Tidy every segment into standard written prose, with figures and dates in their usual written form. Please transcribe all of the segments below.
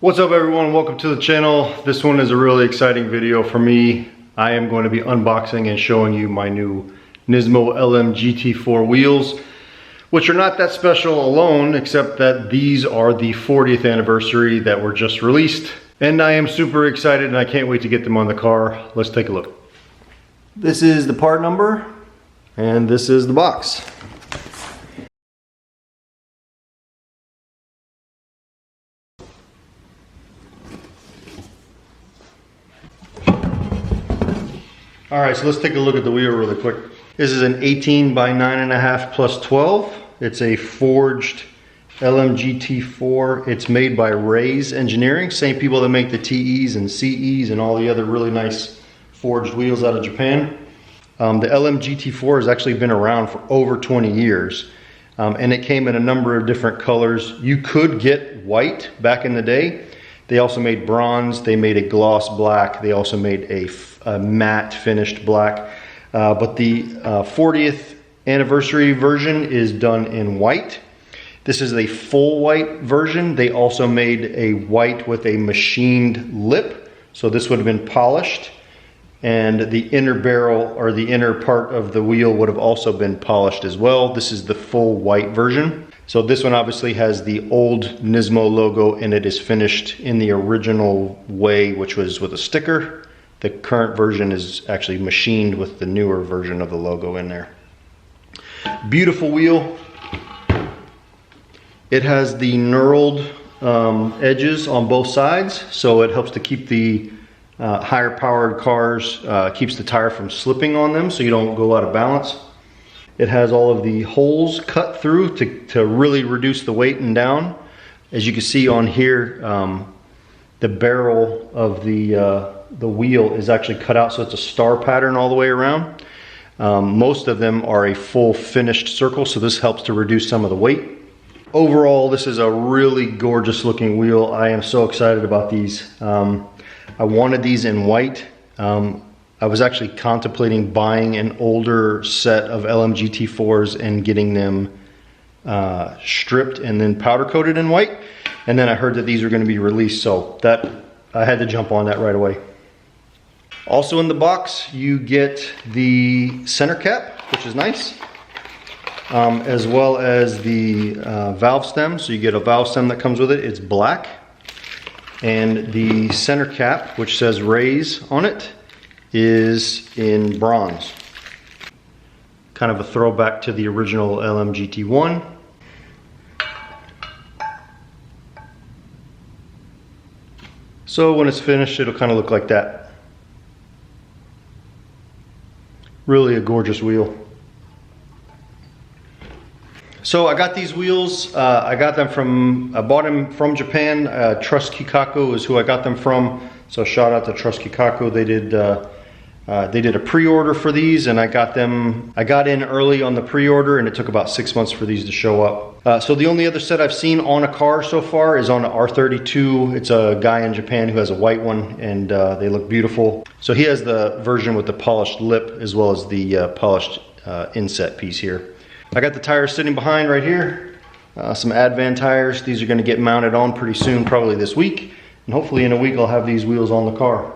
What's up everyone, welcome to the channel. This one is a really exciting video for me. I am going to be unboxing and showing you my new Nismo LM GT4 wheels, which are not that special alone, except that these are the 40th anniversary that were just released. And I am super excited and I can't wait to get them on the car. Let's take a look. This is the part number and this is the box. All right, so let's take a look at the wheel really quick. This is an 18 by 9.5 plus 12. It's a forged LM GT4. It's made by Rays Engineering, same people that make the TEs and CEs and all the other really nice forged wheels out of Japan. The LM GT4 has actually been around for over 20 years. And it came in a number of different colors. You could get white back in the day. They also made bronze, they made a gloss black, they also made a matte finished black. But the 40th anniversary version is done in white. This is a full white version. They also made a white with a machined lip. So this would have been polished. And the inner barrel or the inner part of the wheel would have also been polished as well. This is the full white version. So this one obviously has the old Nismo logo and it is finished in the original way, which was with a sticker. The current version is actually machined with the newer version of the logo in there. Beautiful wheel. It has the knurled edges on both sides, so it helps to keep the higher powered cars, keeps the tire from slipping on them so you don't go out of balance. It has all of the holes cut through to really reduce the weight and down. As you can see on here, the barrel of the wheel is actually cut out so it's a star pattern all the way around. Most of them are a full finished circle, so this helps to reduce some of the weight. Overall, this is a really gorgeous looking wheel. I am so excited about these. I wanted these in white. I was actually contemplating buying an older set of LM GT4s and getting them stripped and then powder coated in white. And then I heard that these were going to be released, so that I had to jump on that right away. Also in the box, you get the center cap, which is nice, as well as the valve stem. So you get a valve stem that comes with it. It's black. And the center cap, which says Rays on it, is in bronze. Kind of a throwback to the original LM GT1. So when it's finished, it'll kind of look like that. Really a gorgeous wheel. So I got these wheels. I bought them from Japan. Trust Kikaku is who I got them from. So shout out to Trust Kikaku. They did a pre-order for these, and I got in early on the pre-order, and it took about 6 months for these to show up. So the only other set I've seen on a car so far is on an R32. It's a guy in Japan who has a white one, and they look beautiful. So he has the version with the polished lip as well as the polished inset piece here. I got the tires sitting behind right here. Some Advan tires. These are going to get mounted on pretty soon, probably this week. And hopefully in a week I'll have these wheels on the car.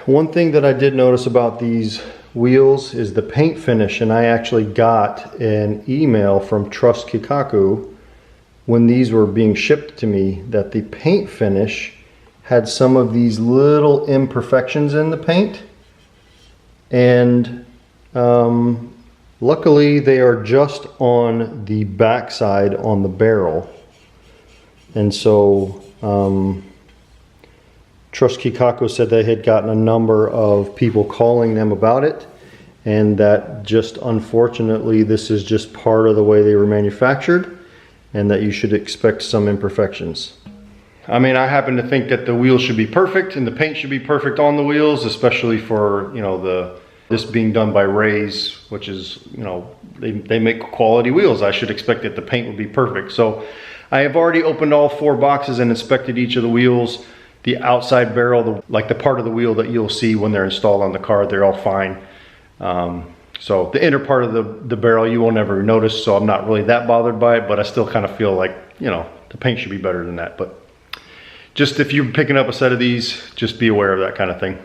One thing that I did notice about these wheels is the paint finish, and I actually got an email from Trust Kikaku when these were being shipped to me that the paint finish had some of these little imperfections in the paint, and luckily they are just on the back side on the barrel. And so Trust Kikaku said they had gotten a number of people calling them about it, and that just unfortunately this is just part of the way they were manufactured, and that you should expect some imperfections. I mean, I happen to think that the wheels should be perfect and the paint should be perfect on the wheels, especially for, you know, this being done by Rays, which is, you know, they make quality wheels. I should expect that the paint would be perfect. So I have already opened all 4 boxes and inspected each of the wheels. The outside barrel, like the part of the wheel that you'll see when they're installed on the car, they're all fine. So the inner part of the barrel you will never notice, so I'm not really that bothered by it, but I still kind of feel like, you know, the paint should be better than that. But just if you're picking up a set of these, just be aware of that kind of thing.